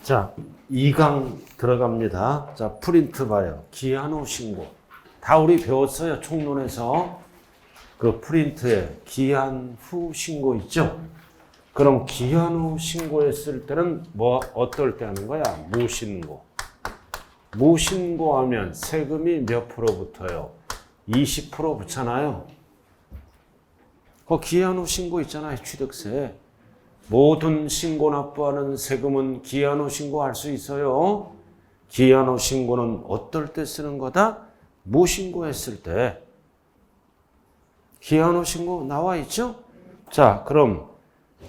자, 2강 들어갑니다. 자, 프린트 봐요. 기한 후 신고. 다 우리 배웠어요. 총론에서. 그 프린트에 기한 후 신고 있죠? 그럼 기한 후 신고했을 때는 어떨 때 하는 거야? 무신고. 무신고하면 세금이 몇 프로 붙어요? 20% 붙잖아요. 그 기한 후 신고 있잖아요. 취득세. 모든 신고 납부하는 세금은 기한 후 신고할 수 있어요. 기한 후 신고는 어떨 때 쓰는 거다? 무신고했을 때. 기한 후 신고 나와 있죠? 자, 그럼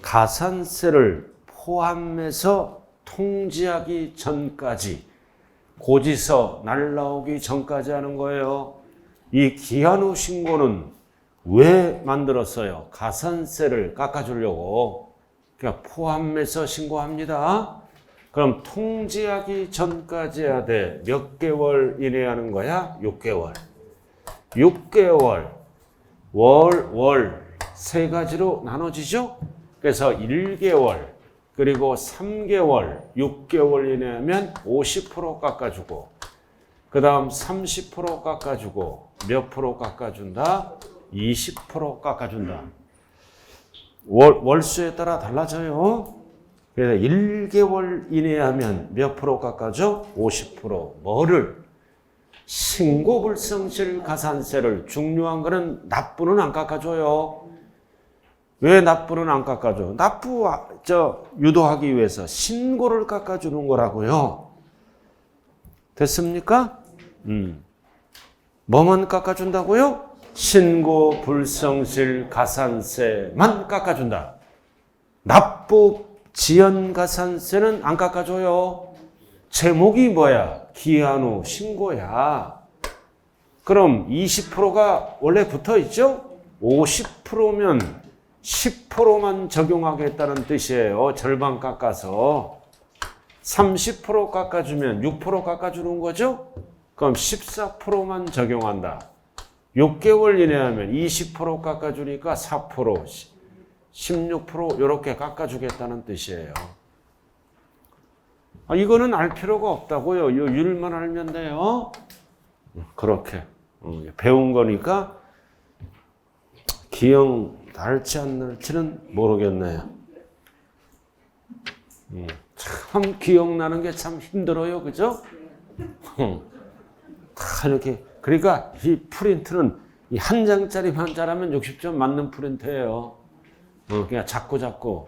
가산세를 포함해서 통지하기 전까지, 고지서 날라오기 전까지 하는 거예요. 이 기한 후 신고는 왜 만들었어요? 가산세를 깎아주려고. 그러니까 포함해서 신고합니다. 그럼 통지하기 전까지 해야 돼. 몇 개월 이내에 하는 거야? 6개월. 6개월. 월 세 가지로 나눠지죠? 그래서 1개월, 그리고 3개월, 6개월 이내에 하면 50% 깎아주고, 그 다음 30% 깎아주고, 몇 프로 깎아준다? 20% 깎아준다. 월수에 따라 달라져요. 그래서 1개월 이내에 하면 몇 프로 깎아줘? 50%. 뭐를? 신고불성실 가산세를. 중요한 거는 납부는 안 깎아줘요. 왜 납부는 안 깎아줘? 납부 유도하기 위해서 신고를 깎아주는 거라고요. 됐습니까? 뭐만 깎아준다고요? 신고 불성실 가산세만 깎아준다. 납부 지연 가산세는 안 깎아줘요. 제목이 뭐야? 기한 후 신고야. 그럼 20%가 원래 붙어 있죠? 50%면 10%만 적용하겠다는 뜻이에요. 절반 깎아서. 30% 깎아주면 6% 깎아주는 거죠? 그럼 14%만 적용한다. 6개월 이내 하면 20% 깎아주니까 4%, 16% 이렇게 깎아주겠다는 뜻이에요. 이거는 알 필요가 없다고요. 이 율만 알면 돼요. 그렇게 배운 거니까 기억 날지 안 날지는 모르겠네요. 참 기억나는 게 참 힘들어요. 그죠? 다 이렇게. 그러니까 이 프린트는 이 한 장짜리만 잘하면 60점 맞는 프린트예요. 그냥 자꾸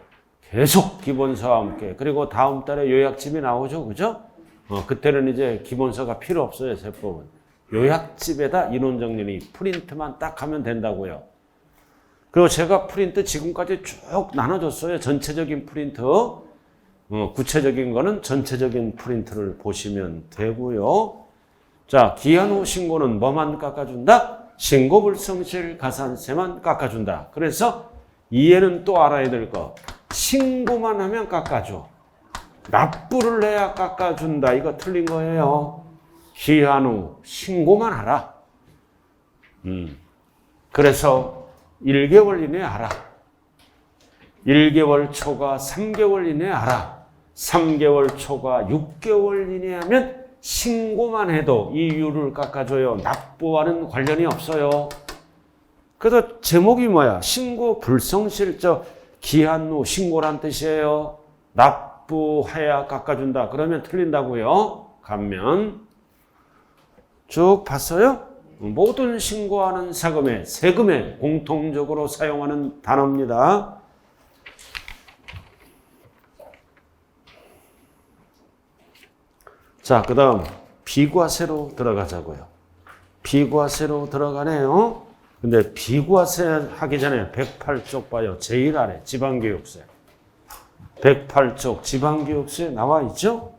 계속 기본서와 함께. 그리고 다음 달에 요약집이 나오죠. 그죠? 그때는 이제 기본서가 필요 없어요. 세법은. 요약집에다 인원정리니 프린트만 딱 하면 된다고요. 그리고 제가 프린트 지금까지 쭉 나눠줬어요. 전체적인 프린트. 구체적인 거는 전체적인 프린트를 보시면 되고요. 자, 기한 후 신고는 뭐만 깎아준다? 신고불성실 가산세만 깎아준다. 그래서 이해는 또 알아야 될 거. 신고만 하면 깎아줘. 납부를 해야 깎아준다. 이거 틀린 거예요. 기한 후 신고만 하라. 그래서 1개월 이내에 하라. 1개월 초과 3개월 이내에 하라. 3개월 초과 6개월 이내에 하면 신고만 해도 이 이율을 깎아줘요. 납부와는 관련이 없어요. 그래서 제목이 뭐야? 신고 불성실 기한 후 신고란 뜻이에요. 납부해야 깎아준다. 그러면 틀린다고요. 감면 쭉 봤어요? 모든 신고하는 세금에 공통적으로 사용하는 단어입니다. 자, 그 다음 비과세로 들어가자고요. 비과세로 들어가네요. 근데 비과세 하기 전에 108쪽 봐요. 제일 아래 지방교육세. 108쪽 지방교육세 나와 있죠?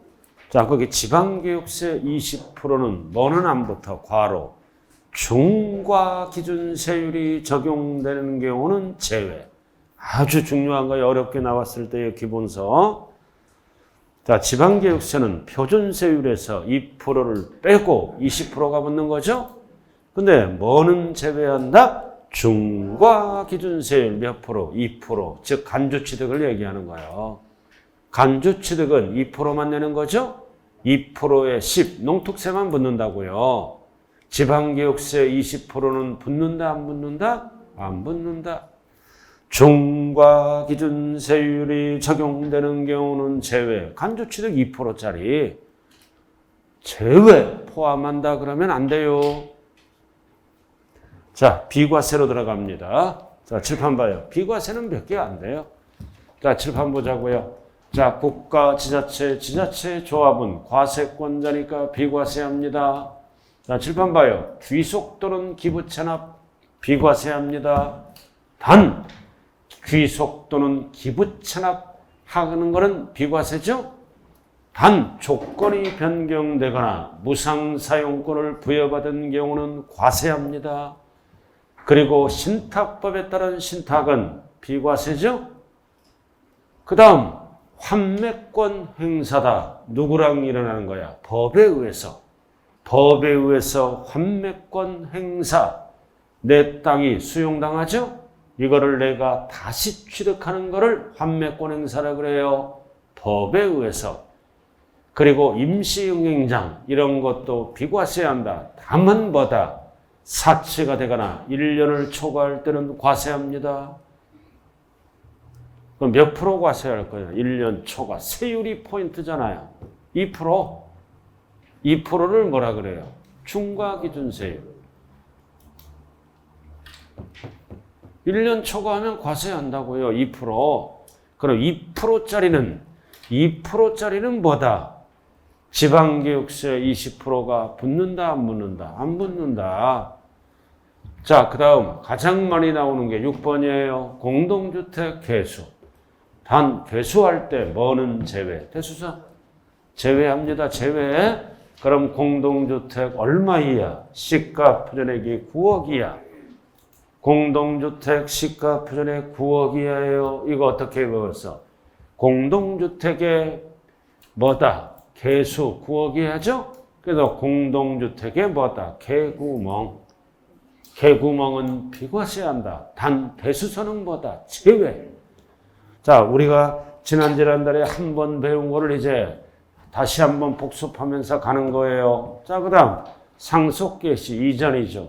자, 거기 지방교육세 20%는 뭐는 안 붙어? 괄호. 중과 기준세율이 적용되는 경우는 제외. 아주 중요한 거예요. 어렵게 나왔을 때의 기본서. 자, 지방교육세는 표준세율에서 2%를 빼고 20%가 붙는 거죠? 근데 뭐는 제외한다? 중과 기준세율 몇 프로? 2%. 즉 간주취득을 얘기하는 거예요. 간주취득은 2%만 내는 거죠? 2%에 10, 농특세만 붙는다고요. 지방교육세 20%는 붙는다, 안 붙는다? 안 붙는다. 중과기준세율이 적용되는 경우는 제외. 간주취득 2%짜리 제외 포함한다 그러면 안 돼요. 자, 비과세로 들어갑니다. 자, 칠판 봐요. 비과세는 몇 개 안 돼요. 자, 칠판 보자고요. 자, 국가, 지자체 조합은 과세권자니까 비과세합니다. 자, 칠판 봐요. 귀속 또는 기부채납 비과세합니다. 단, 귀속 또는 기부채납 하는 것은 비과세죠? 단, 조건이 변경되거나 무상사용권을 부여받은 경우는 과세합니다. 그리고 신탁법에 따른 신탁은 비과세죠? 그 다음, 환매권 행사다. 누구랑 일어나는 거야? 법에 의해서. 법에 의해서 환매권 행사. 내 땅이 수용당하죠? 이거를 내가 다시 취득하는 거를 환매권 행사라 그래요. 법에 의해서. 그리고 임시응행장 이런 것도 비과세한다. 다만 뭐다? 사치가 되거나 1년을 초과할 때는 과세합니다. 그럼 몇 프로 과세할 거예요? 1년 초과. 세율이 포인트잖아요. 2%. 2%를 뭐라 그래요? 중과기준세율. 1년 초과하면 과세한다고요. 2%. 그럼 2%짜리는 뭐다? 지방교육세 20%가 붙는다, 안 붙는다? 안 붙는다. 자, 그 다음 가장 많이 나오는 게 6번이에요. 공동주택 개수. 단, 개수할 때 뭐는 제외? 대수사? 제외합니다. 제외. 그럼 공동주택 얼마 이하? 시가 표준액이 9억 이하. 공동주택 시가 표준액 9억 이하예요. 이거 어떻게 배웠어? 공동주택의 뭐다? 개수 9억 이하죠? 그래서 공동주택의 뭐다? 개구멍. 개구멍은 비과세한다. 단, 대수선은 뭐다? 제외. 자, 우리가 지난달에 한 번 배운 거를 이제 다시 한번 복습하면서 가는 거예요. 자, 그 다음 상속개시 이전이죠.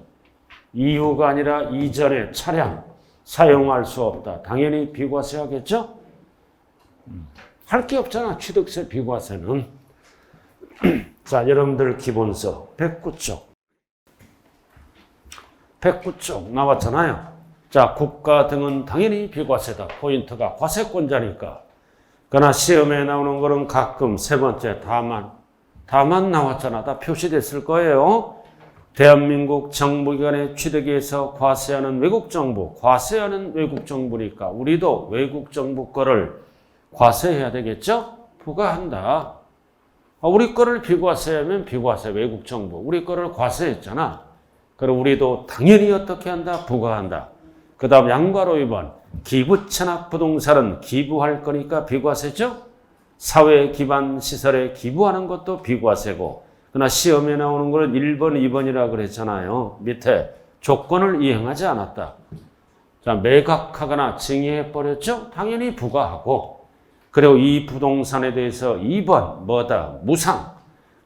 이후가 아니라 이전의 차량 사용할 수 없다. 당연히 비과세하겠죠? 할 게 없잖아. 취득세 비과세는. 자, 여러분들 기본서 109쪽. 109쪽 나왔잖아요. 자, 국가 등은 당연히 비과세다. 포인트가 과세권자니까. 그러나 시험에 나오는 거는 가끔 세 번째 다만 나왔잖아. 다 표시됐을 거예요. 대한민국 정부기관의 취득에서 과세하는 외국정부, 과세하는 외국정부니까 우리도 외국정부 거를 과세해야 되겠죠? 부과한다. 우리 거를 비과세하면 비과세, 외국정부. 우리 거를 과세했잖아. 그럼 우리도 당연히 어떻게 한다? 부과한다. 그 다음 양괄호 2번. 기부채납 부동산은 기부할 거니까 비과세죠? 사회 기반 시설에 기부하는 것도 비과세고. 그러나 시험에 나오는 거는 1번, 2번이라 그랬잖아요. 밑에 조건을 이행하지 않았다. 자, 매각하거나 증여해버렸죠? 당연히 부과하고. 그리고 이 부동산에 대해서 2번 뭐다?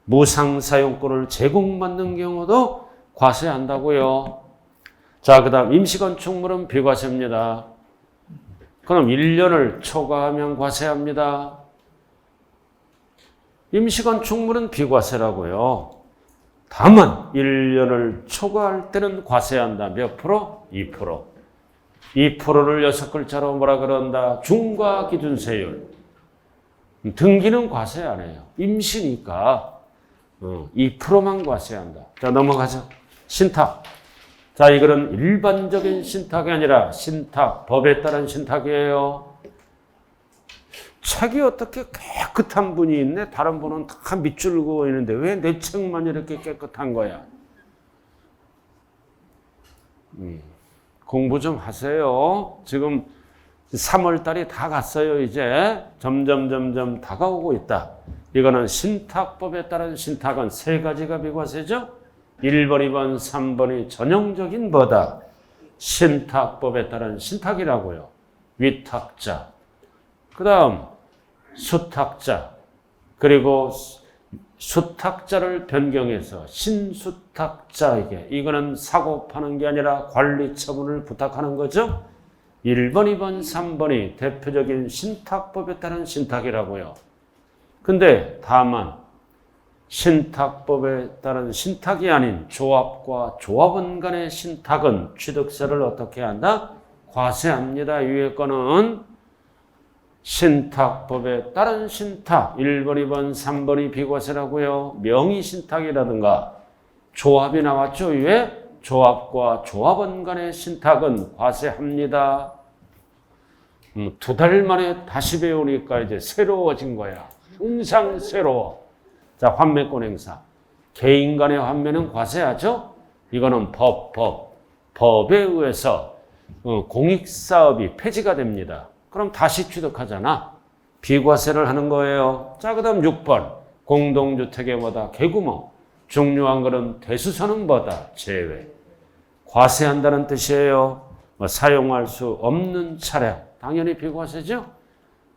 무상 사용권을 제공받는 경우도 과세한다고요. 자, 그 다음 임시건축물은 비과세입니다. 그럼 1년을 초과하면 과세합니다. 임시건축물은 비과세라고요. 다만 1년을 초과할 때는 과세한다. 몇 프로? 2%. 2%를 6글자로 뭐라 그런다? 중과기준세율. 등기는 과세 안 해요. 임시니까 2%만 과세한다. 자, 넘어가죠. 신탁. 자, 이거는 일반적인 신탁이 아니라 신탁, 법에 따른 신탁이에요. 책이 어떻게 깨끗한 분이 있네? 다른 분은 다 밑줄 그어 있는데 왜 내 책만 이렇게 깨끗한 거야? 공부 좀 하세요. 지금 3월 달이 다 갔어요. 이제 점점 다가오고 있다. 이거는 신탁법에 따른 신탁은 세 가지가 비과세죠. 1번, 2번, 3번이 전형적인 뭐다? 신탁법에 따른 신탁이라고요. 위탁자. 그 다음 수탁자, 그리고 수탁자를 변경해서 신수탁자에게, 이거는 사고 파는 게 아니라 관리 처분을 부탁하는 거죠. 1번, 2번, 3번이 대표적인 신탁법에 따른 신탁이라고요. 근데 다만 신탁법에 따른 신탁이 아닌 조합과 조합원 간의 신탁은 취득세를 어떻게 한다? 과세합니다. 위에 거는 신탁법에 따른 신탁 1번, 2번, 3번이 비과세라고요. 명의신탁이라든가 조합이 나왔죠. 위에 조합과 조합원 간의 신탁은 과세합니다. 2달 만에 다시 배우니까 이제 새로워진 거야. 항상 새로워. 자, 환매권 행사. 개인 간의 환매는 과세하죠? 이거는 법에 의해서 공익사업이 폐지가 됩니다. 그럼 다시 취득하잖아. 비과세를 하는 거예요. 자, 그 다음 6번. 공동주택의 뭐다? 개구멍. 중요한 거는 대수선은 뭐다? 제외. 과세한다는 뜻이에요. 사용할 수 없는 차량. 당연히 비과세죠?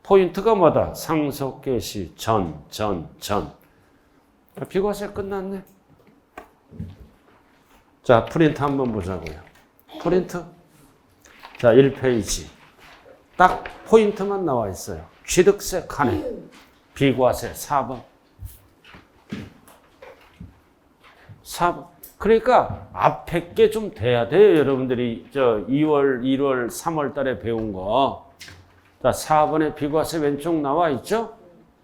포인트가 뭐다? 상속 개시 전. 비과세 끝났네. 자, 프린트 한번 보자고요. 프린트. 자, 1페이지. 딱 포인트만 나와 있어요. 취득세 칸에. 비과세 4번. 4번. 그러니까 앞에 게 좀 돼야 돼요. 여러분들이 2월, 1월, 3월 달에 배운 거. 자, 4번에 비과세 왼쪽 나와 있죠?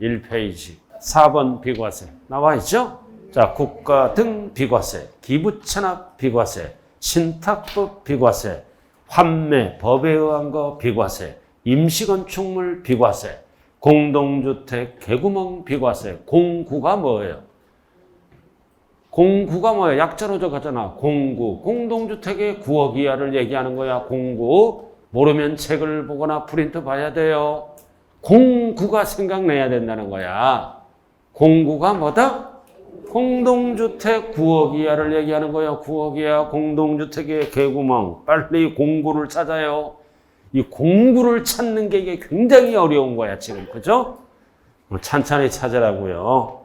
1페이지. 4번 비과세 나와 있죠? 자, 국가 등 비과세, 기부천합 비과세, 신탁법 비과세, 환매 법에 의한 거 비과세, 임시건축물 비과세, 공동주택 개구멍 비과세. 공구가 뭐예요? 공구가 뭐예요? 약자로 적었잖아. 공구. 공동주택의 9억 이하를 얘기하는 거야. 공구. 모르면 책을 보거나 프린트 봐야 돼요. 공구가 생각내야 된다는 거야. 공구가 뭐다? 공동주택 9억 이하를 얘기하는 거야. 9억 이하 공동주택의 개구멍. 빨리 공구를 찾아요. 이 공구를 찾는 게 이게 굉장히 어려운 거야, 지금. 그죠? 찬찬히 찾으라고요.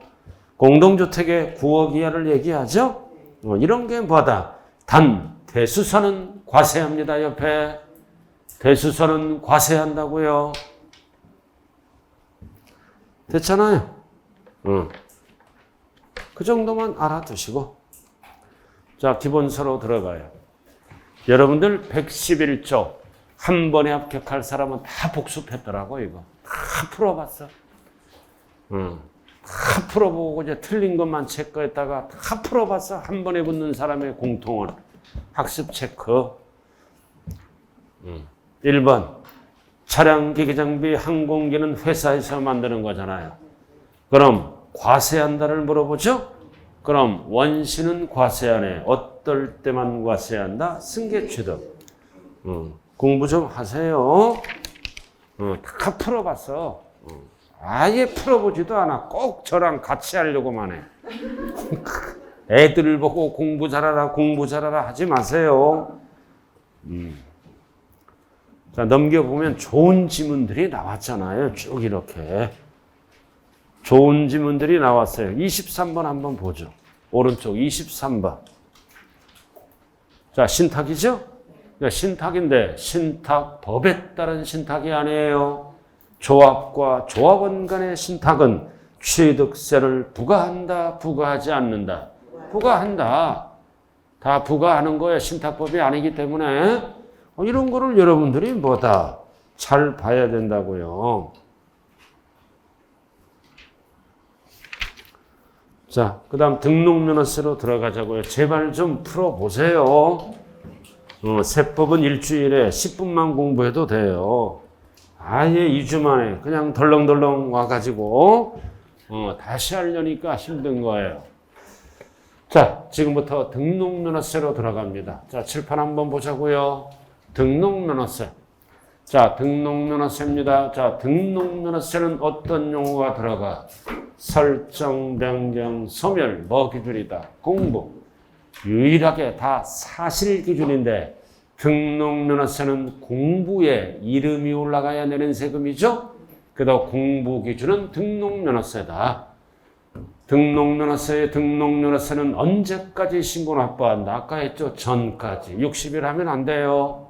공동주택의 9억 이하를 얘기하죠? 이런 게 뭐다? 단, 대수선은 과세합니다, 옆에. 대수선은 과세한다고요. 됐잖아요. 그 정도만 알아두시고. 자, 기본서로 들어가요. 여러분들 111조 한 번에 합격할 사람은 다 복습했더라고, 이거. 다 풀어봤어. 다 풀어보고 이제 틀린 것만 체크했다가 다 풀어봤어. 한 번에 붙는 사람의 공통은 학습 체크. 1번. 차량, 기기, 장비, 항공기는 회사에서 만드는 거잖아요. 그럼 과세한다를 물어보죠? 그럼 원시는 과세하네. 어떨 때만 과세한다? 승계취득. 공부 좀 하세요. 다 풀어봤어. 아예 풀어보지도 않아. 꼭 저랑 같이 하려고만 해. 애들을 보고 공부 잘하라 하지 마세요. 자, 넘겨보면 좋은 지문들이 나왔잖아요. 쭉 이렇게. 좋은 지문들이 나왔어요. 23번 한번 보죠. 오른쪽 23번. 자, 신탁이죠? 신탁인데 신탁법에 따른 신탁이 아니에요. 조합과 조합원 간의 신탁은 취득세를 부과한다, 부과하지 않는다. 부과한다. 다 부과하는 거예요. 신탁법이 아니기 때문에. 이런 거를 여러분들이 뭐다? 잘 봐야 된다고요. 자, 그 다음 등록면허세로 들어가자고요. 제발 좀 풀어보세요. 세법은 일주일에 10분만 공부해도 돼요. 아예 2주 만에 그냥 덜렁덜렁 와가지고 다시 하려니까 힘든 거예요. 자, 지금부터 등록면허세로 들어갑니다. 자, 칠판 한번 보자고요. 등록면허세. 자, 등록면허세입니다. 자, 등록면허세는 어떤 용어가 들어가? 설정, 변경, 소멸, 뭐 기준이다? 공부. 유일하게 다 사실 기준인데 등록면허세는 공부에 이름이 올라가야 내는 세금이죠? 그다음 공부 기준은 등록면허세다. 등록면허세는 언제까지 신고 납부한다? 아까 했죠? 전까지. 60일 하면 안 돼요.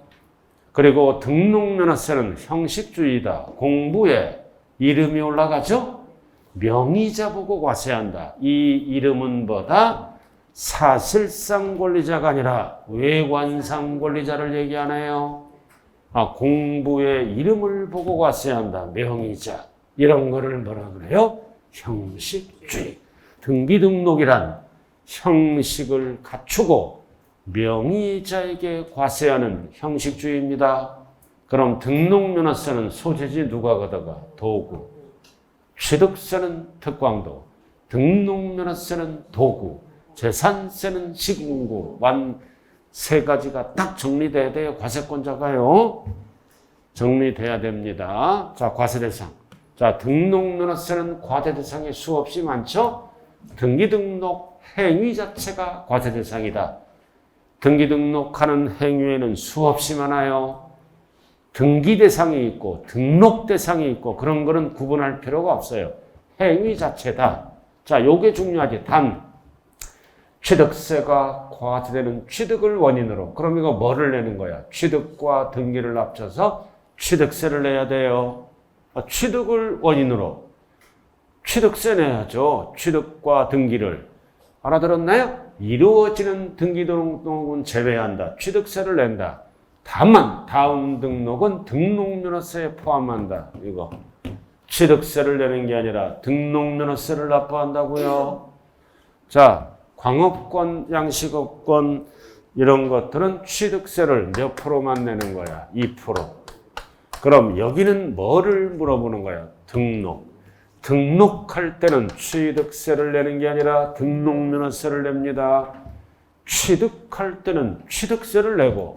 그리고 등록면허세는 형식주의다. 공부에 이름이 올라가죠? 명의자 보고 과세한다. 이 이름은 뭐다? 사실상 권리자가 아니라 외관상 권리자를 얘기하네요. 공부의 이름을 보고 과세한다. 명의자. 이런 거를 뭐라 그래요? 형식주의. 등기등록이란 형식을 갖추고 명의자에게 과세하는 형식주의입니다. 그럼 등록면허세는 소재지 누가 걷어가? 도구. 취득세는 특광도. 등록면허세는 도구. 재산세는 시군구. 세 가지가 딱 정리돼야 돼요. 과세권자가요. 정리돼야 됩니다. 자, 과세대상. 자, 등록면허세는 과세대상이 수없이 많죠? 등기등록 행위 자체가 과세대상이다. 등기등록하는 행위에는 수없이 많아요. 등기대상이 있고 등록대상이 있고 그런 거는 구분할 필요가 없어요. 행위 자체다. 자, 요게 중요하지. 단 취득세가 과세되는 취득을 원인으로. 그럼 이거 뭐를 내는 거야? 취득과 등기를 합쳐서 취득세를 내야 돼요. 취득을 원인으로. 취득세 내야죠. 취득과 등기를. 알아들었나요? 이루어지는 등기등록은 제외한다. 취득세를 낸다. 다만 다음 등록은 등록면허세에 포함한다. 이거. 취득세를 내는 게 아니라 등록면허세를 납부한다고요. 자, 광업권, 양식업권 이런 것들은 취득세를 몇 프로만 내는 거야? 2%. 그럼 여기는 뭐를 물어보는 거야? 등록. 등록할 때는 취득세를 내는 게 아니라 등록면허세를 냅니다. 취득할 때는 취득세를 내고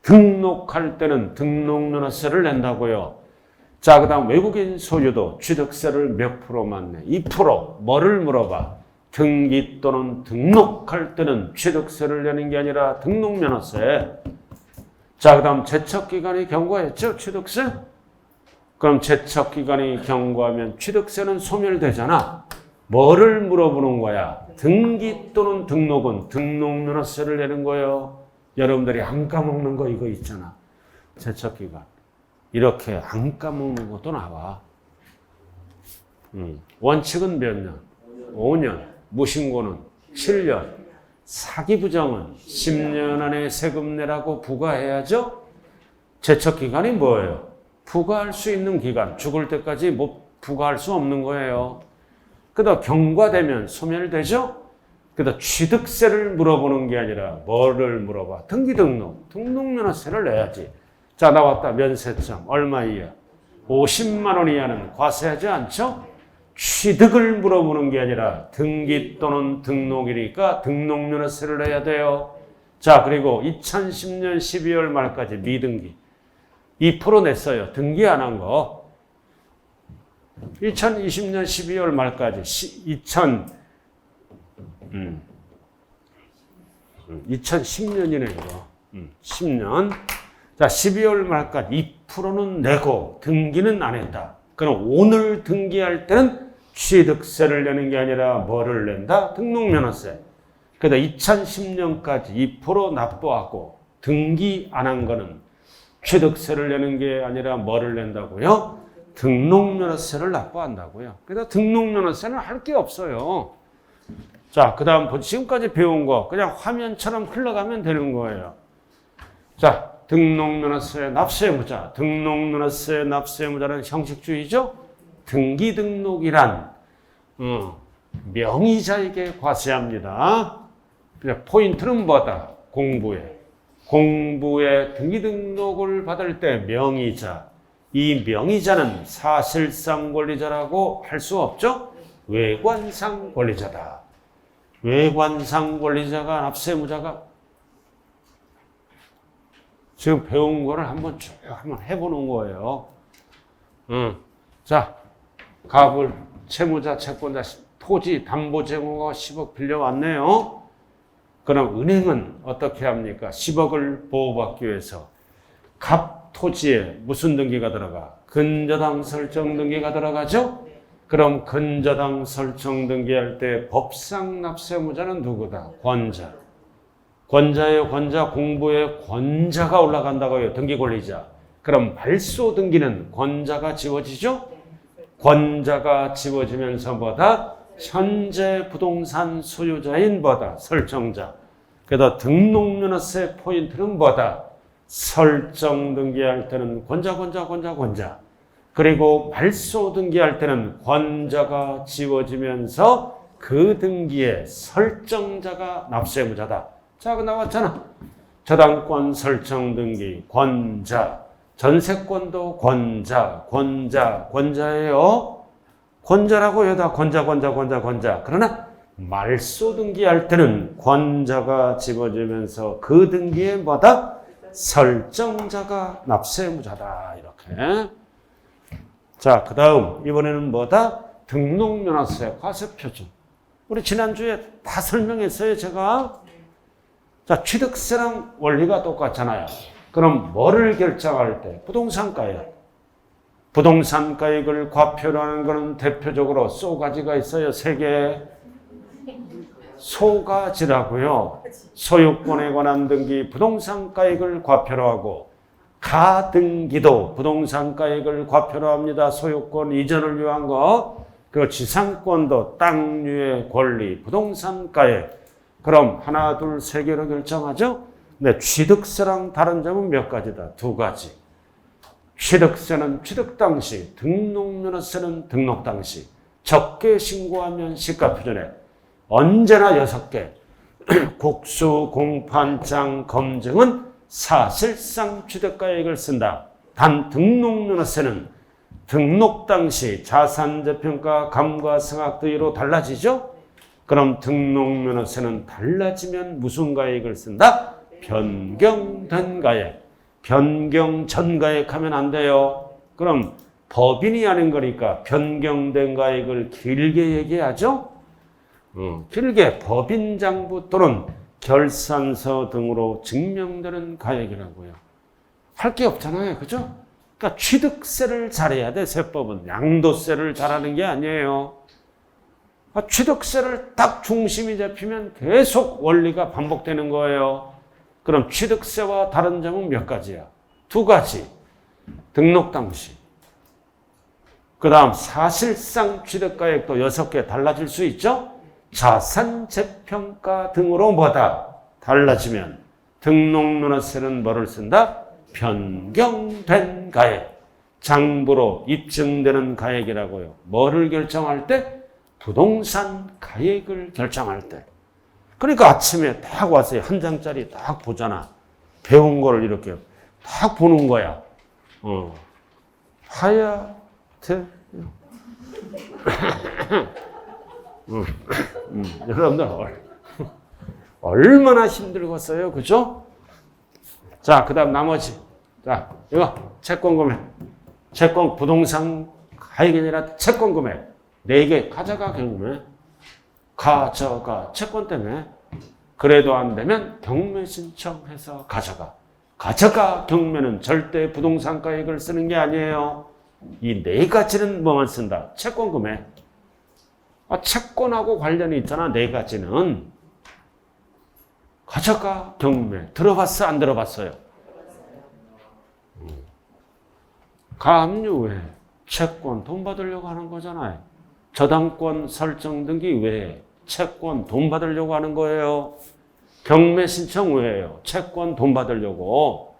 등록할 때는 등록면허세를 낸다고요. 자, 그 다음 외국인 소유도 취득세를 몇 프로만 내? 2%. 뭐를 물어봐? 등기 또는 등록할 때는 취득세를 내는 게 아니라 등록면허세. 자, 그 다음 제척기간이 경과했죠? 취득세? 그럼 제척기간이 경과하면 취득세는 소멸되잖아. 뭐를 물어보는 거야? 등기 또는 등록은 등록면허세를 내는 거예요. 여러분들이 안 까먹는 거 이거 있잖아. 제척기간. 이렇게 안 까먹는 것도 나와. 원칙은 몇 년? 5년. 무신고는 7년. 사기부정은 10년 안에 세금 내라고 부과해야죠. 제척기간이 뭐예요? 부과할 수 있는 기간. 죽을 때까지 못 부과할 수 없는 거예요. 그다음 경과되면 소멸되죠. 그다음 취득세를 물어보는 게 아니라 뭐를 물어봐? 등기등록. 등록면허세를 내야지. 자, 나왔다. 면세점. 얼마 이하? 50만 원 이하는 과세하지 않죠? 취득을 물어보는 게 아니라 등기 또는 등록이니까 등록면허세를 내야 돼요. 자, 그리고 2010년 12월 말까지 미등기 2% 냈어요. 등기 안 한 거. 2020년 12월 말까지 2010년이네 이거. 10년. 자, 12월 말까지 2%는 내고 등기는 안 했다. 그럼 오늘 등기할 때는 취득세를 내는 게 아니라 뭐를 낸다? 등록면허세. 그래서 2010년까지 2% 납부하고 등기 안 한 거는 취득세를 내는 게 아니라 뭐를 낸다고요? 등록면허세를 납부한다고요. 그래서 등록면허세는 할 게 없어요. 자, 그 다음 지금까지 배운 거 그냥 화면처럼 흘러가면 되는 거예요. 자, 등록면허세 납세의무자. 등록면허세 납세의무자는 형식주의죠. 등기등록이란 명의자에게 과세합니다. 포인트는 뭐다? 공부에 등기등록을 받을 때 명의자. 이 명의자는 사실상 권리자라고 할 수 없죠. 외관상 권리자다. 외관상 권리자가 납세의무자가 지금 배운 거를 한번 해보는 거예요. 자, 갑을 채무자, 채권자, 토지, 담보재고가 10억 빌려왔네요. 그럼 은행은 어떻게 합니까? 10억을 보호받기 위해서 갑 토지에 무슨 등기가 들어가? 근저당 설정 등기가 들어가죠? 그럼 근저당 설정 등기할 때 법상 납세무자는 누구다? 권자. 권자의 권자, 공부의 권자가 올라간다고요. 등기 권리자. 그럼 발소 등기는 권자가 지워지죠? 권자가 지워지면서 뭐다? 현재 부동산 소유자인 뭐다? 설정자. 그래서 등록면허세 포인트는 뭐다? 설정 등기할 때는 권자. 그리고 발소 등기할 때는 권자가 지워지면서 그 등기에 설정자가 납세무자다. 자, 그 나왔잖아. 저당권 설정 등기 권자, 전세권도 권자예요. 권자라고 여기다 권자. 그러나 말소 등기할 때는 권자가 지워지면서 그 등기에 뭐다? 설정자가 납세무자다. 이렇게. 자, 그 다음 이번에는 뭐다? 등록면허세 과세표준. 우리 지난주에 다 설명했어요, 제가. 자, 취득세랑 원리가 똑같잖아요. 그럼 뭐를 결정할 때? 부동산가액. 부동산가액을 과표로 하는 것은 대표적으로 쏘가지가 있어요. 3개. 소가지라고요. 소유권에 관한 등기 부동산가액을 과표로 하고, 가등기도 부동산가액을 과표로 합니다. 소유권 이전을 위한 거. 그 지상권도 땅유의 권리, 부동산가액. 그럼 하나, 둘, 3개로 결정하죠? 근데 취득세랑 다른 점은 몇 가지다? 2가지. 취득세는 취득 당시, 등록면허세는 등록 당시. 적게 신고하면 시가표준액. 언제나 6개. 국수, 공판장, 검증은 사실상 취득가액을 쓴다. 단 등록면허세는 등록 당시 자산재평가 감가상각등으로 달라지죠? 그럼 등록면허세는 달라지면 무슨 가액을 쓴다? 변경된 가액. 변경 전 가액 하면 안 돼요. 그럼 법인이 하는 거니까 변경된 가액을 길게 얘기하죠? 길게 법인장부 또는 결산서 등으로 증명되는 가액이라고요. 할 게 없잖아요. 그죠? 그러니까 취득세를 잘해야 돼. 세법은. 양도세를 잘하는 게 아니에요. 취득세를 딱 중심이 잡히면 계속 원리가 반복되는 거예요. 그럼 취득세와 다른 점은 몇 가지야? 2가지. 등록 당시. 그 다음 사실상 취득가액도 6개 달라질 수 있죠? 자산재평가 등으로 뭐다? 달라지면 등록면허세는 뭐를 쓴다? 변경된 가액. 장부로 입증되는 가액이라고요. 뭐를 결정할 때? 부동산 가액을 결정할 때. 그러니까 아침에 딱 와서 한 장짜리 딱 보잖아. 배운 거를 이렇게 딱 보는 거야. 하얗게. 여러분들 얼마나 힘들겠어요. 그죠? 자, 그 다음 나머지. 자, 이거 채권 금액. 채권 부동산 가액이 아니라 채권 금액. 4개 가져가 경매. 가져가 채권 때문에. 그래도 안 되면 경매 신청해서 가져가. 가져가 경매는 절대 부동산 가액을 쓰는 게 아니에요. 이 4가지는 뭐만 쓴다? 채권 금액. 채권하고 관련이 있잖아. 4가지는. 가져가 경매. 들어봤어? 안 들어봤어요? 가압류 왜? 채권 돈 받으려고 하는 거잖아요. 저당권 설정 등기 왜? 채권 돈 받으려고 하는 거예요. 경매 신청 왜요? 채권 돈 받으려고.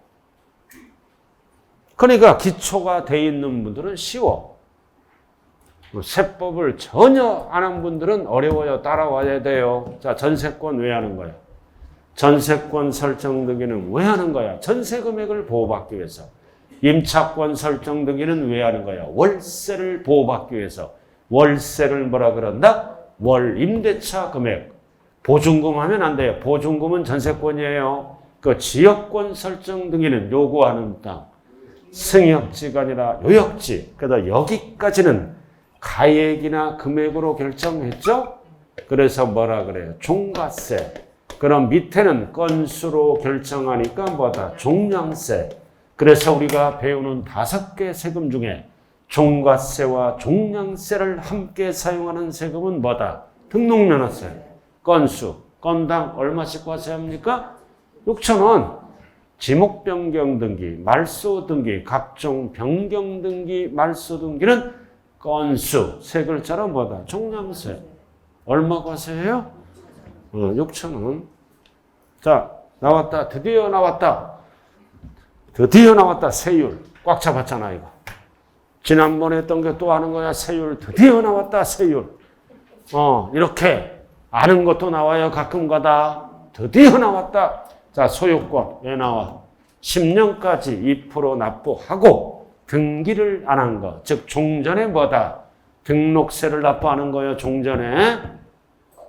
그러니까 기초가 돼 있는 분들은 쉬워. 세법을 전혀 안 한 분들은 어려워요. 따라와야 돼요. 자, 전세권 왜 하는 거야? 전세권 설정 등기는 왜 하는 거야? 전세 금액을 보호받기 위해서. 임차권 설정 등기는 왜 하는 거야? 월세를 보호받기 위해서. 월세를 뭐라 그런다? 월 임대차 금액. 보증금 하면 안 돼요. 보증금은 전세권이에요. 그 지역권 설정 등기는 요구하는 땅. 승역지가 아니라 요역지. 그래서 여기까지는 가액이나 금액으로 결정했죠? 그래서 뭐라 그래요? 종가세. 그럼 밑에는 건수로 결정하니까 뭐다? 종량세. 그래서 우리가 배우는 5개 세금 중에 종가세와 종량세를 함께 사용하는 세금은 뭐다? 등록면허세. 건수, 건당 얼마씩 과세합니까? 6,000원. 지목 변경 등기, 말소 등기, 각종 변경 등기, 말소 등기는 건수, 세 글자로 뭐다? 종량세. 얼마 과세해요? 6,000원. 자, 나왔다. 드디어 나왔다. 드디어 나왔다. 세율. 꽉 잡았잖아, 이거. 지난번에 했던 게 또 하는 거야. 세율. 드디어 나왔다. 세율. 이렇게 아는 것도 나와요. 가끔가다. 드디어 나왔다. 자, 소유권. 왜 나와? 10년까지 2% 납부하고 등기를 안 한 거. 즉, 종전에 뭐다? 등록세를 납부하는 거예요. 종전에.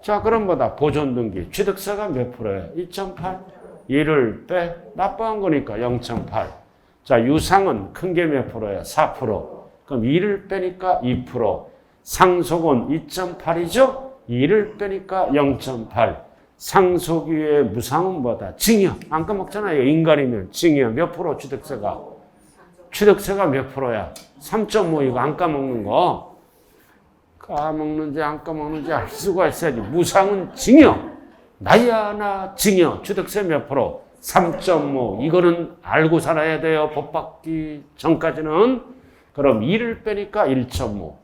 자, 그럼 뭐다? 보존등기. 취득세가 몇 프로예요? 2.8. 1을 빼 납부한 거니까 0.8. 자, 유상은 큰 게 몇 프로예요? 4%. 그럼 2를 빼니까 2%. 상속은 2.8이죠? 2를 빼니까 0.8. 상속 이외에 무상은 뭐다? 증여. 안 까먹잖아요. 인간이면 증여. 몇 프로 취득세가? 취득세가 몇 프로야? 3.5 이거 안 까먹는 거. 까먹는지 안 까먹는지 알 수가 있어야지. 무상은 증여. 나야 나 증여. 취득세 몇 프로? 3.5. 이거는 알고 살아야 돼요. 법 받기 전까지는. 그럼 2를 빼니까 1.5.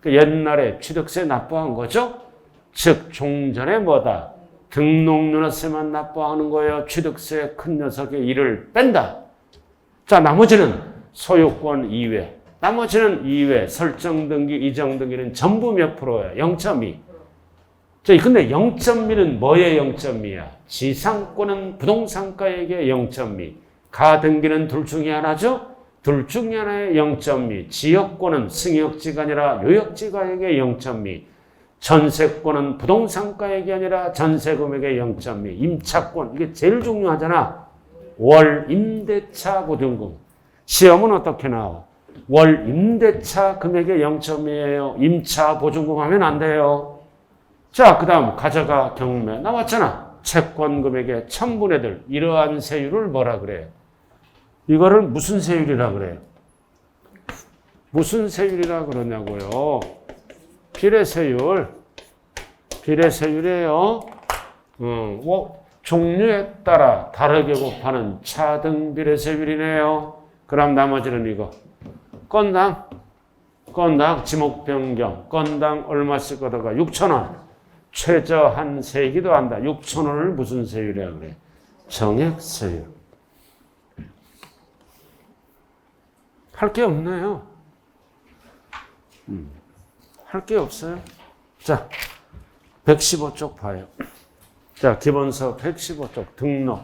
옛날에 취득세 납부한 거죠? 즉 종전에 뭐다? 등록면허세만 납부하는 거예요. 취득세 큰 녀석의 1을 뺀다. 자, 나머지는 소유권 이외. 나머지는 이외. 설정등기, 이정등기는 전부 몇 프로예요? 0.2. 근데 0.2는 뭐의 0.2야? 지상권은 부동산가액의 0.2. 가등기는 둘 중에 하나죠? 둘 중에 하나의 0.2. 지역권은 승역지가 아니라 요역지가액의 0.2. 전세권은 부동산가액이 아니라 전세금액의 0.2. 임차권, 이게 제일 중요하잖아. 월 임대차 보증금. 시험은 어떻게 나와? 월 임대차 금액의 0.2예요. 임차 보증금 하면 안 돼요. 자, 그 다음 가져가 경매 나왔잖아. 채권 금액의 1000분의 1. 이러한 세율을 뭐라 그래요? 이거를 무슨 세율이라 그래요? 무슨 세율이라 그러냐고요? 비례세율. 비례세율이에요. 종류에 따라 다르게 곱하는 차등 비례세율이네요. 그럼 나머지는 이거. 건당 지목 변경. 건당 얼마씩 걷어가? 6,000원. 최저 한 세기도 한다. 6,000원을 무슨 세율이라 그래? 정액세율. 할 게 없네요. 할 게 없어요. 자, 115쪽 봐요. 자, 기본서 115쪽 등록.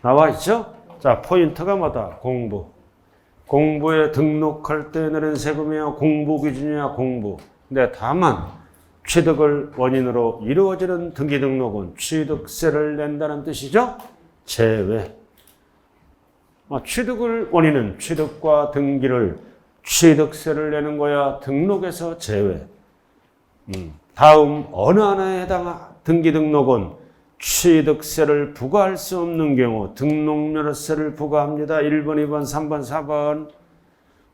나와 있죠? 자, 포인트가 뭐다? 공부. 공부에 등록할 때 내는 세금이야? 공부 기준이야? 공부. 근데 다만 취득을 원인으로 이루어지는 등기 등록은 취득세를 낸다는 뜻이죠? 제외. 취득을 원인은 취득과 등기를 취득세를 내는 거야. 등록에서 제외. 다음 어느 하나에 해당 등기 등록은 취득세를 부과할 수 없는 경우 등록면허세를 부과합니다. 1번, 2번, 3번, 4번.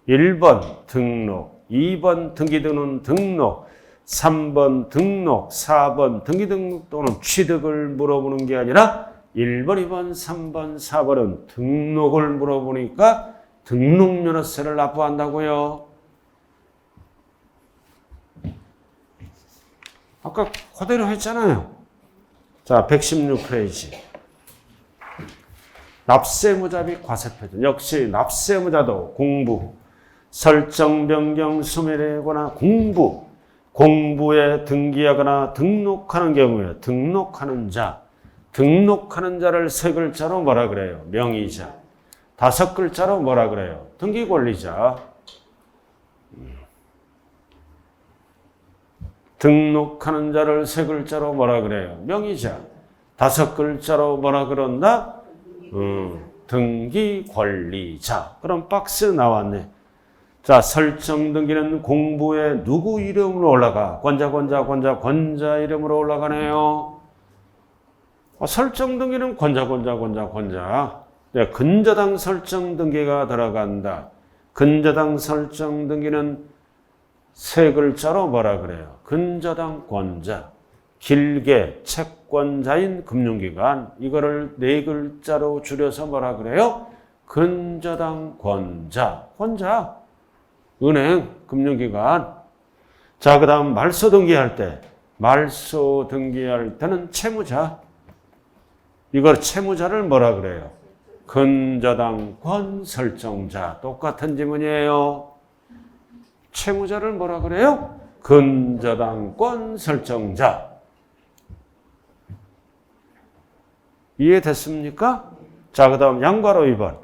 1번 등록, 2번 등기 등록, 3번 등록, 4번 등기 등록 또는 취득을 물어보는 게 아니라 1번, 2번, 3번, 4번은 등록을 물어보니까 등록면허세를 납부한다고요. 아까 그대로 했잖아요. 자, 116페이지. 납세무자 및 과세표준. 역시 납세무자도 공부, 설정 변경 소멸하거나 공부에 등기하거나 등록하는 경우에 등록하는 자를 세 글자로 뭐라 그래요? 명의자. 5글자로 뭐라 그래요? 등기권리자. 등록하는 자를 세 글자로 뭐라 그래요? 명의자. 5글자로 뭐라 그런다? 등기권리자. 그럼 박스 나왔네. 자, 설정 등기는 공부에 누구 이름으로 올라가? 권자 이름으로 올라가네요. 설정 등기는 권자. 네, 근저당 설정 등기가 들어간다. 근저당 설정 등기는 세 글자로 뭐라 그래요? 근저당 권자. 길게 채권자인 금융기관. 이거를 네 글자로 줄여서 뭐라 그래요? 근저당 권자. 권자. 은행, 금융기관. 자, 그 다음 말소 등기할 때. 말소 등기할 때는 채무자. 이걸 채무자를 뭐라 그래요? 근저당권 설정자. 똑같은 지문이에요. 채무자를 뭐라 그래요? 근저당권 설정자. 이해됐습니까? 자, 그 다음 양괄호 2번.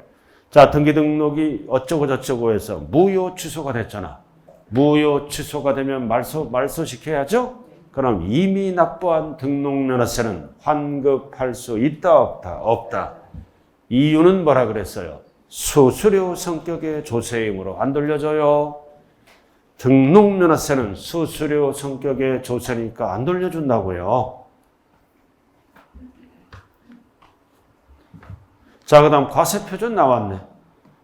자, 등기 등록이 어쩌고 저쩌고 해서 무효 취소가 됐잖아. 무효 취소가 되면 말소시켜야죠? 그럼 이미 납부한 등록면허세는 환급할 수 있다, 없다? 없다. 이유는 뭐라 그랬어요? 수수료 성격의 조세이므로 안 돌려줘요. 등록면허세는 수수료 성격의 조세니까 안 돌려준다고요. 자, 그 다음 과세표준 나왔네.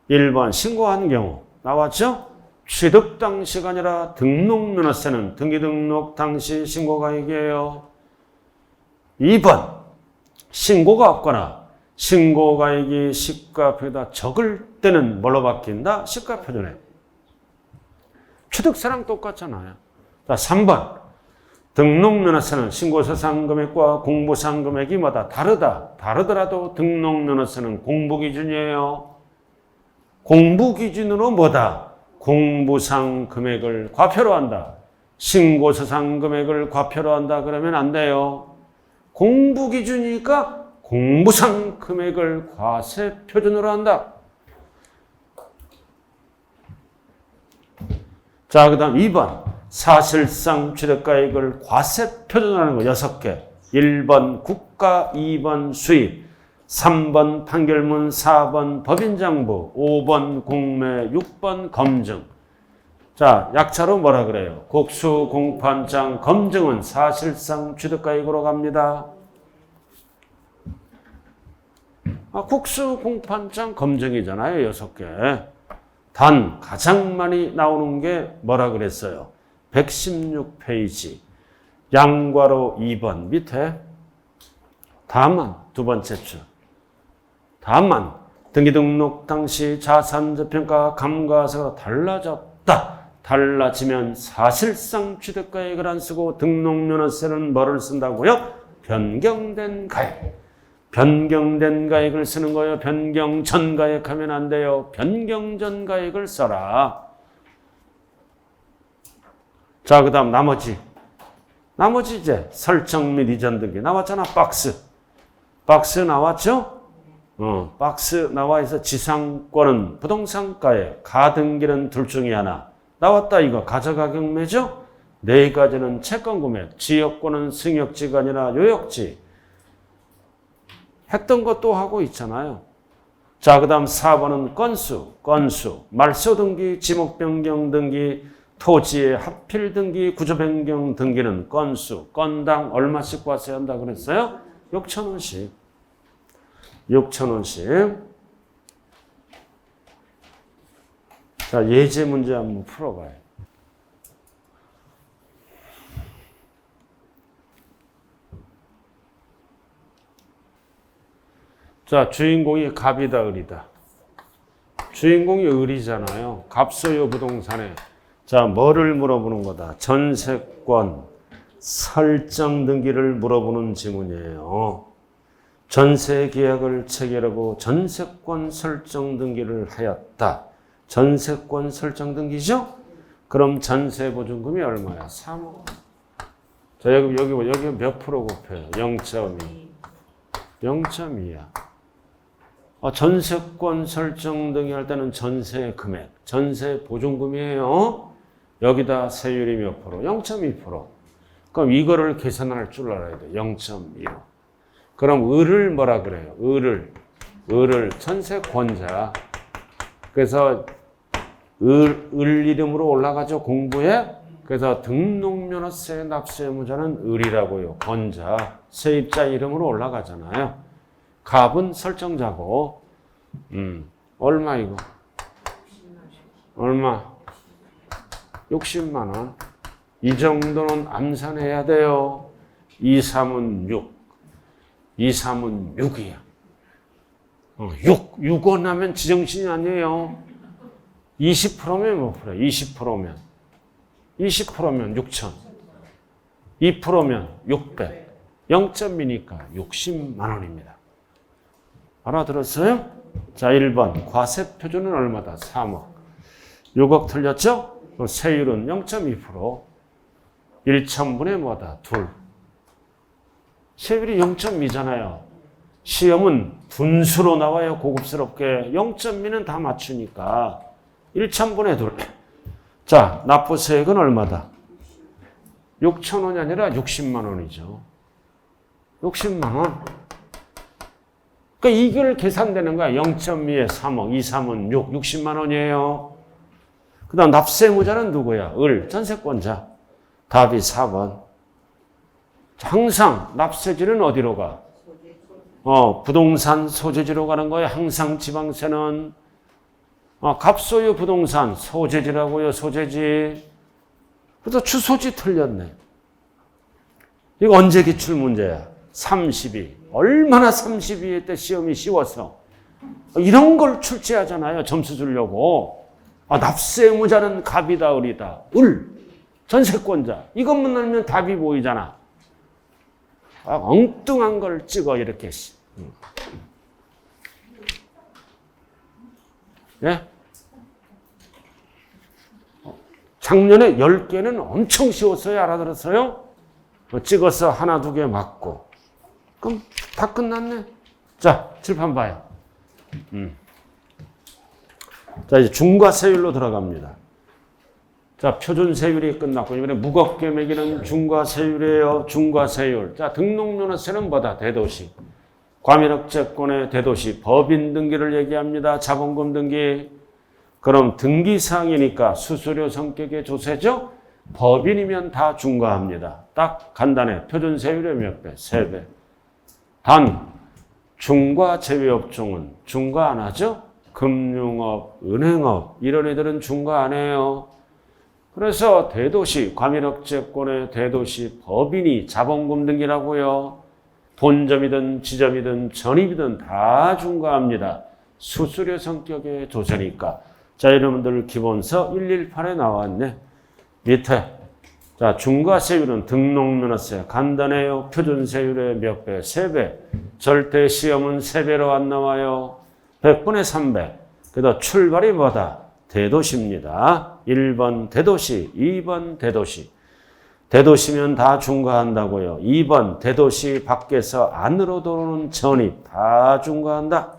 1번 신고한 경우 나왔죠? 취득 당시가 아니라 등록면허세는 등기 등록 당시 신고가액이에요. 2번 신고가 없거나 신고가액이 시가표에다 적을 때는 뭘로 바뀐다? 시가표준에. 취득세랑 똑같잖아요. 자, 3번 등록면허세는 신고서상 금액과 공부상 금액이 뭐다? 다르다. 다르더라도 등록면허세는 공부기준이에요. 공부기준으로 뭐다? 공부상 금액을 과표로 한다. 신고서상 금액을 과표로 한다. 그러면 안 돼요. 공부기준이니까 공부상 금액을 과세표준으로 한다. 자, 그 다음 2번. 사실상 취득가액을 과세표준하는 거 6개. 1번 국가, 2번 수입, 3번 판결문, 4번 법인장부, 5번 공매, 6번 검증. 자, 약차로 뭐라 그래요? 국수, 공판장, 검증은 사실상 취득가액으로 갑니다. 국수, 공판장, 검증이잖아요. 6개. 단 가장 많이 나오는 게 뭐라 그랬어요? 116페이지. 양괄호 2번 밑에 다만 두 번째 줄. 다만 등기 등록 당시 자산저평가 감가세가 달라졌다. 달라지면 사실상 취득가액을 안 쓰고 등록면허세는 뭐를 쓴다고요? 변경된 가액. 변경된 가액을 쓰는 거예요. 변경 전 가액 하면 안 돼요. 변경 전 가액을 써라. 자, 그 다음 나머지 이제 설정 및 이전 등기 나왔잖아. 박스 나왔죠? 박스 나와 있어. 지상권은 부동산가액, 가등기는 둘 중에 하나. 나왔다. 이거 가저가격매죠? 네 가지는 채권 금액, 지역권은 승역지가 아니라 요역지. 했던 것도 하고 있잖아요. 자, 그 다음 4번은 건수, 말소 등기, 지목 변경 등기, 토지의 합필 등기, 구조 변경 등기는 건수, 건당 얼마씩 과세한다 그랬어요? 6,000원씩. 6,000원씩. 자, 예제 문제 한번 풀어봐요. 자, 주인공이 갑이다, 을이다. 주인공이 을이잖아요. 갑소유 부동산에. 자, 뭐를 물어보는 거다? 전세권 설정 등기를 물어보는 지문이에요. 전세 계약을 체결하고 전세권 설정 등기를 하였다. 전세권 설정 등기죠? 그럼 전세 보증금이 얼마야? 3억. 자, 여기 몇 프로 곱해요? 0.2. 0.2야. 전세권 설정 등기할 때는 전세 금액, 전세 보증금이에요. 여기다 세율이 몇 프로? 0.2%. 그럼 이거를 계산할 줄 알아야 돼. 0.2. 그럼 을을 뭐라 그래요? 을을 전세권자. 그래서 을 이름으로 올라가죠. 공부에. 그래서 등록면허세 납세 의무자는 을이라고요. 권자. 세입자 이름으로 올라가잖아요. 갑은 설정자고 얼마 이거? 얼마? 60만 원. 이 정도는 암산해야 돼요. 2, 3은 6. 2, 3은 6이야. 6원 하면 지정신이 아니에요. 20%면 몇 프로? 20%면. 20%면 6천. 2%면 600. 0.2니까 60만 원입니다. 알아들었어요? 자, 1번. 과세표준은 얼마다? 3억. 6억 틀렸죠? 세율은 0.2%. 1천분의 뭐다? 2. 세율이 0.2잖아요. 시험은 분수로 나와요. 고급스럽게. 0.2는 다 맞추니까 1천분의 2. 자, 납부세액은 얼마다? 6천 원이 아니라 60만 원이죠. 60만 원. 그러니까 이걸 계산되는 거야. 0.2에 3억, 2, 3은 6, 60만 원이에요. 그 다음 납세무자는 누구야? 전세권자. 답이 4번. 항상 납세지는 어디로 가? 부동산 소재지로 가는 거예요. 항상 지방세는. 갑소유 부동산 소재지라고요. 소재지. 그래서 주소지 틀렸네. 이거 언제 기출 문제야? 32. 얼마나 32회 때 시험이 쉬워서. 이런 걸 출제하잖아요. 점수 주려고. 납세무자는 갑이다, 을이다. 전세권자. 이것만 알면 답이 보이잖아. 엉뚱한 걸 찍어, 이렇게. 예? 작년에 10개는 엄청 쉬웠어요. 알아들었어요? 찍어서 하나, 두 개 맞고. 그럼 다 끝났네. 자, 칠판 봐요. 자, 이제 중과세율로 들어갑니다. 자, 표준세율이 끝났고, 이번에 무겁게 매기는 중과세율이에요. 중과세율. 자, 등록면허세는 뭐다? 대도시. 과밀억제권의 대도시. 법인 등기를 얘기합니다. 자본금 등기. 그럼 등기사항이니까 수수료 성격의 조세죠? 법인이면 다 중과합니다. 딱 간단해. 표준세율의 몇 배? 3배. 단, 중과 제외업종은 중과 안 하죠? 금융업, 은행업, 이런 애들은 중과 안 해요. 그래서 대도시, 과밀억제권의 대도시, 법인이 자본금 등기라고요. 본점이든 지점이든 전입이든 다 중과합니다. 수수료 성격의 조세니까. 자, 여러분들 기본서 118에 나왔네. 밑에. 자, 중과세율은 등록면허세. 간단해요. 표준세율의 몇 배? 3배. 절대 시험은 3배로 안 나와요. 100분의 300. 그래서 출발이 뭐다? 대도시입니다. 1번 대도시, 2번 대도시. 대도시면 다 중과한다고요. 2번 대도시 밖에서 안으로 들어오는 전입 다 중과한다.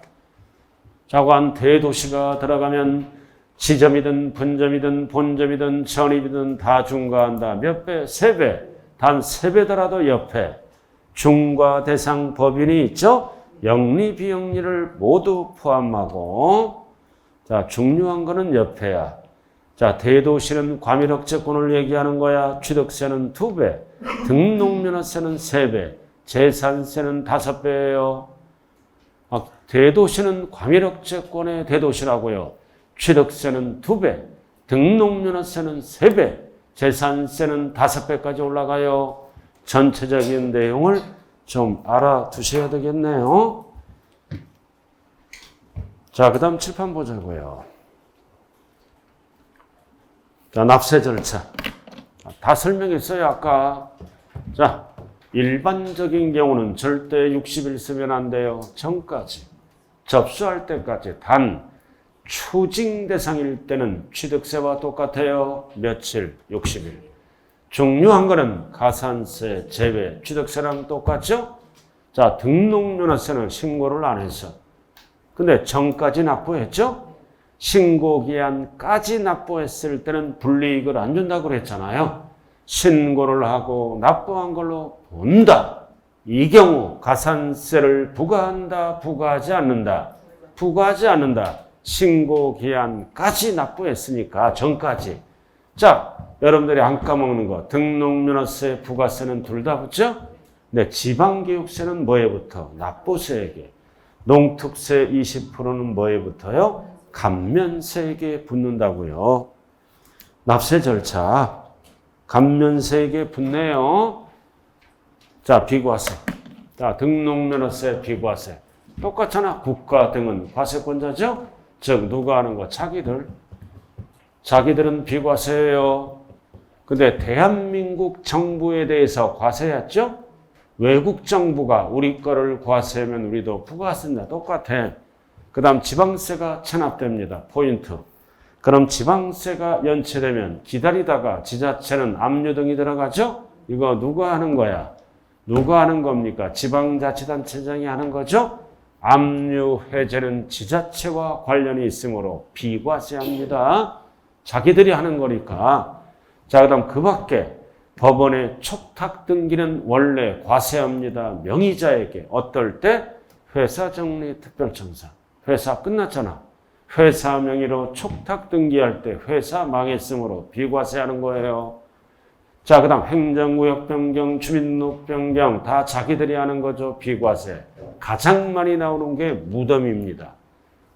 자관 대도시가 들어가면 지점이든 분점이든 본점이든 전입이든 다 중과한다. 몇 배? 3배. 단 3배더라도 옆에 중과 대상 법인이 있죠? 영리, 비영리를 모두 포함하고. 자, 중요한 거는 옆에야. 자, 대도시는 과밀억제권을 얘기하는 거야. 취득세는 2배, 등록면허세는 3배, 재산세는 5배예요. 대도시는 과밀억제권의 대도시라고요. 취득세는 2배, 등록면허세는 3배, 재산세는 5배까지 올라가요. 전체적인 내용을 좀 알아두셔야 되겠네요. 자, 그 다음 칠판 보자고요. 자, 납세 절차. 다 설명했어요, 아까. 자, 일반적인 경우는 절대 60일 쓰면 안 돼요. 전까지. 접수할 때까지. 단, 추징 대상일 때는 취득세와 똑같아요. 며칠? 60일. 중요한 거는 가산세, 제외, 취득세랑 똑같죠? 자, 등록면허세는 신고를 안 해서. 근데 전까지 납부했죠? 신고기한까지 납부했을 때는 불이익을 안 준다고 그랬잖아요. 신고를 하고 납부한 걸로 본다. 이 경우 가산세를 부과한다, 부과하지 않는다. 부과하지 않는다. 신고기한까지 납부했으니까 전까지. 자, 여러분들이 안 까먹는 거. 등록면허세, 부가세는 둘 다 붙죠? 근데 지방교육세는 뭐에 붙어? 납부세액에. 농특세 20%는 뭐에 붙어요? 감면세액에 붙는다고요. 납세 절차. 감면세액에 붙네요. 자, 비과세. 자, 등록면허세, 비과세. 똑같잖아. 국가 등은 과세권자죠? 즉, 누가 하는 거? 자기들. 자기들은 비과세예요. 근데 대한민국 정부에 대해서 과세했죠? 외국 정부가 우리 거를 과세하면 우리도 부과세입니다. 똑같아. 그 다음 지방세가 체납됩니다. 포인트. 그럼 지방세가 연체되면 기다리다가 지자체는 압류 등이 들어가죠? 이거 누가 하는 거야? 누가 하는 겁니까? 지방자치단체장이 하는 거죠? 압류 해제는 지자체와 관련이 있으므로 비과세합니다. 자기들이 하는 거니까. 자, 그 다음 그 밖에 법원의 촉탁 등기는 원래 과세합니다. 명의자에게. 어떨 때? 회사 정리 특별청사. 회사 끝났잖아. 회사 명의로 촉탁 등기할 때 회사 망했으므로 비과세하는 거예요. 자, 그 다음 행정구역 변경, 주민등록 변경 다 자기들이 하는 거죠. 비과세. 가장 많이 나오는 게 무덤입니다.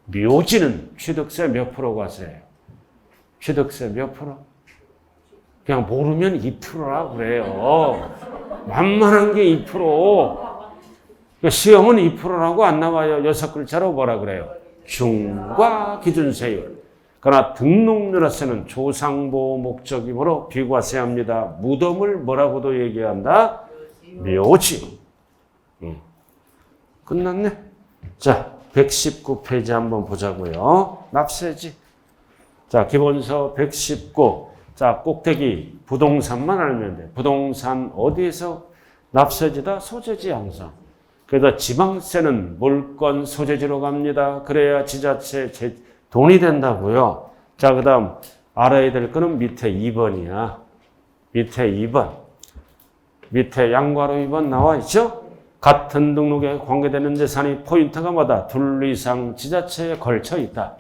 묘지는 취득세 몇 프로 과세예요? 취득세 몇 프로? 그냥 모르면 2%라 그래요. 만만한 게 2%. 시험은 2%라고 안 나와요. 6글자로 뭐라 그래요? 중과 기준세율. 그러나 등록면허세는 조상보호 목적이므로 비과세합니다. 무덤을 뭐라고도 얘기한다? 묘지. 끝났네. 자, 119페이지 한번 보자고요. 납세지. 자, 기본서 119. 자, 꼭대기 부동산만 알면 돼. 부동산 어디에서 납세지다? 소재지 항상. 그래서 지방세는 물건 소재지로 갑니다. 그래야 지자체 돈이 된다고요. 자, 그 다음 알아야 될 거는 밑에 2번이야. 밑에 2번. 밑에 양괄호 2번 나와 있죠? 같은 등록에 관계되는 재산이 포인트가 뭐다? 둘 이상 지자체에 걸쳐 있다.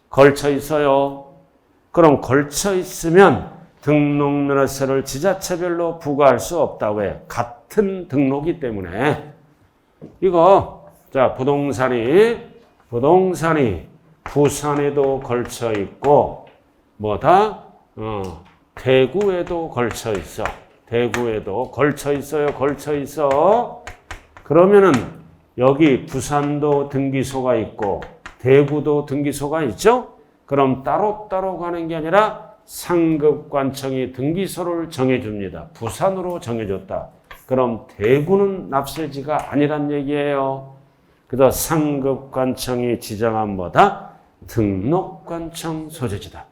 걸쳐 있어요. 그럼 걸쳐 있으면 등록면허세를 지자체별로 부과할 수 없다. 왜? 같은 등록이기 때문에. 이거 자, 부동산이 부산에도 걸쳐 있고 뭐다? 대구에도 걸쳐 있어. 대구에도 걸쳐 있어요. 걸쳐 있어. 그러면은 여기 부산도 등기소가 있고 대구도 등기소가 있죠? 그럼 따로따로 가는 게 아니라 상급관청이 등기소를 정해줍니다. 부산으로 정해줬다. 그럼 대구는 납세지가 아니란 얘기예요. 그래서 상급관청이 지정한 뭐다? 등록관청 소재지다.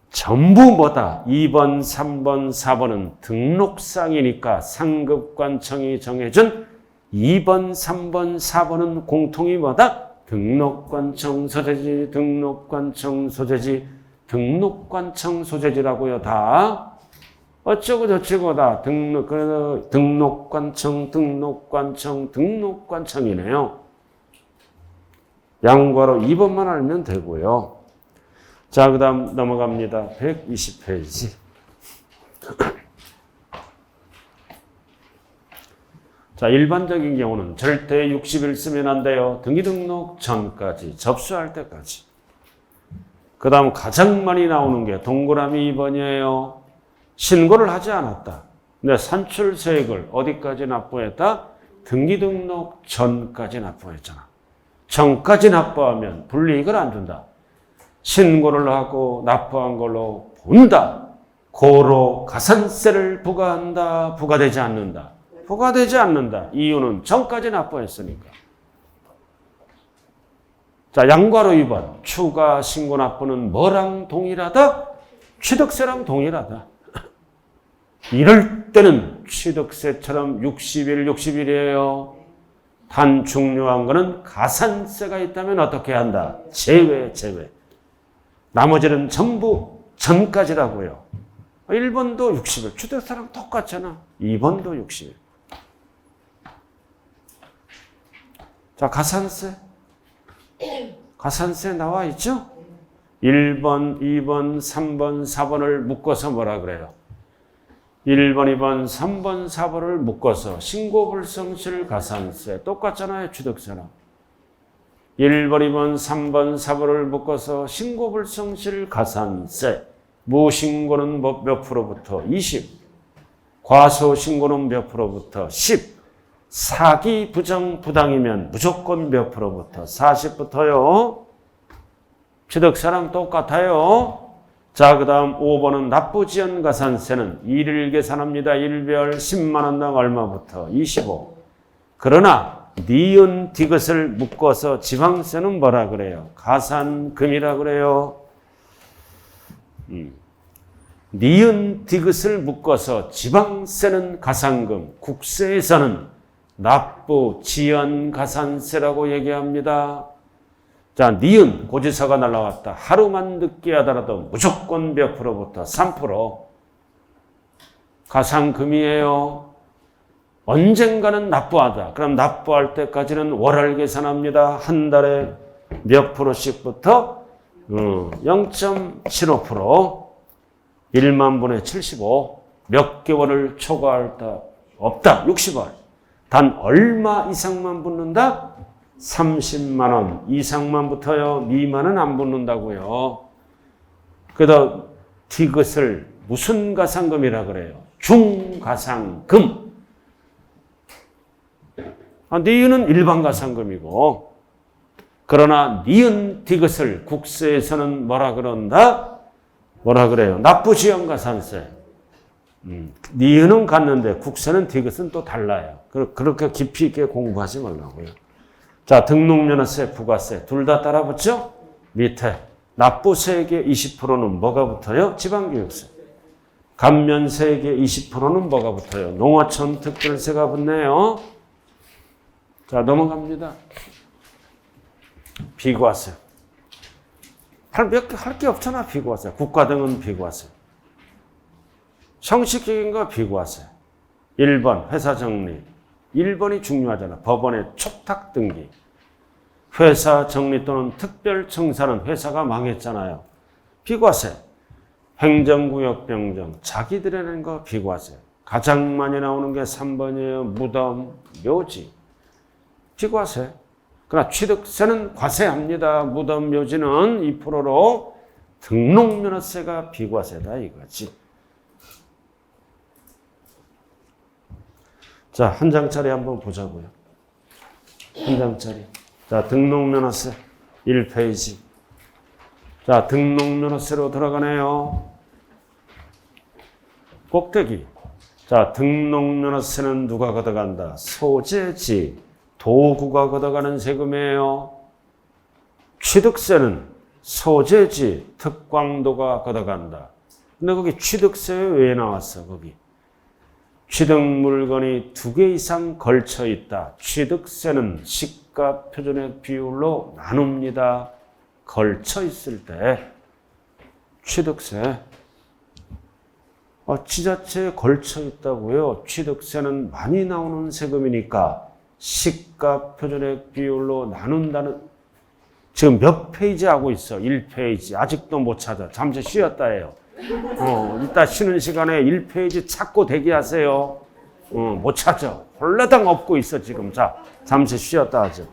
전부 뭐다? 2번, 3번, 4번은 등록상이니까 상급관청이 정해준 2번, 3번, 4번은 공통이 뭐다? 등록관청 소재지, 등록관청 소재지, 등록관청 소재지라고요. 다. 어쩌고 저쩌고 다 등록관청, 등록관청이네요. 양괄호 2번만 알면 되고요. 자, 그 다음 넘어갑니다. 120페이지. 자, 일반적인 경우는 절대 60일 쓰면 안 돼요. 등기등록 전까지, 접수할 때까지. 그 다음 가장 많이 나오는 게 동그라미 2번이에요. 신고를 하지 않았다. 근데 산출세액을 어디까지 납부했다? 등기등록 전까지 납부했잖아. 전까지 납부하면 불이익을 안 준다. 신고를 하고 납부한 걸로 본다. 고로 가산세를 부과한다. 부과되지 않는다. 부과되지 않는다. 이유는 전까지 납부했으니까. 자, 양괄호 2번. 추가 신고 납부는 뭐랑 동일하다? 취득세랑 동일하다. 이럴 때는 취득세처럼 60일이에요. 단 중요한 거는 가산세가 있다면 어떻게 한다? 제외. 나머지는 전부 전까지라고요. 1번도 60일. 취득세랑 똑같잖아. 2번도 60일. 자, 가산세 나와 있죠? 1번, 2번, 3번, 4번을 묶어서 뭐라 그래요? 1번, 2번, 3번, 4번을 묶어서 신고불성실 가산세. 똑같잖아요, 취득세랑. 1번, 2번, 3번, 4번을 묶어서 신고불성실 가산세. 무신고는 몇 프로부터? 20. 과소신고는 몇 프로부터? 10. 사기 부정 부당이면 무조건 몇 프로부터? 40부터요. 취득세랑 똑같아요. 자, 그 다음 5번은 납부지연 가산세는 1일 계산합니다. 1별 10만 원당 얼마부터? 25. 그러나 니은 디귿을 묶어서 지방세는 뭐라 그래요? 가산금이라 그래요. 니은 디귿을 묶어서 지방세는 가산금, 국세에서는 납부지연 가산세라고 얘기합니다. 자, 니은 고지서가 날라왔다. 하루만 늦게 하더라도 무조건 몇 프로부터? 3%. 가산금이에요. 언젠가는 납부하다. 그럼 납부할 때까지는 월할 계산합니다. 한 달에 몇 프로씩부터? 0.75%. 1만 분의 75. 몇 개월을 초과할 때 없다. 60월. 단 얼마 이상만 붙는다? 30만 원 이상만 붙어요. 미만은 안 붙는다고요. 그래서 디귿을 무슨 가산금이라 그래요? 중가산금. 니은은 일반 가산금이고, 그러나 니은 디귿을 국세에서는 뭐라 그런다? 뭐라 그래요? 납부지연 가산세. 니은은 같는데 국세는 디귿은 또 달라요. 그렇게 깊이 있게 공부하지 말라고요. 자, 등록면허세, 부가세 둘 다 따라 붙죠? 밑에 납부세액의 20%는 뭐가 붙어요? 지방교육세. 감면세액의 20%는 뭐가 붙어요? 농어촌 특별세가 붙네요. 자, 넘어갑니다. 비과세. 몇 개 할 게 없잖아, 비과세. 국가 등은 비과세. 형식적인 거 비과세. 1번 회사 정리. 1번이 중요하잖아. 법원의 촉탁 등기. 회사 정리 또는 특별 청사는 회사가 망했잖아요. 비과세. 행정구역 변경. 자기들이 낸 거 비과세. 가장 많이 나오는 게 3번이에요. 무덤, 묘지. 비과세. 그러나 취득세는 과세합니다. 무덤, 묘지는 2%로 등록면허세가 비과세다 이거지. 자, 한 장짜리 한번 보자고요. 한 장짜리. 자, 등록면허세 1페이지. 자, 등록면허세로 들어가네요. 꼭대기. 자, 등록면허세는 누가 걷어간다? 소재지, 도구가 걷어가는 세금이에요. 취득세는 소재지, 특광도가 걷어간다. 근데 거기 취득세 왜 나왔어, 거기? 취득 물건이 2개 이상 걸쳐 있다. 취득세는 시가 표준액 비율로 나눕니다. 걸쳐 있을 때 취득세. 지자체에 걸쳐 있다고요. 취득세는 많이 나오는 세금이니까 시가 표준액 비율로 나눈다는. 지금 몇 페이지 하고 있어? 1페이지. 아직도 못 찾아. 잠시 쉬었다 해요. 이따 쉬는 시간에 1페이지 찾고 대기하세요. 못 찾아. 홀라당 없고 있어, 지금. 자, 잠시 쉬었다 하죠.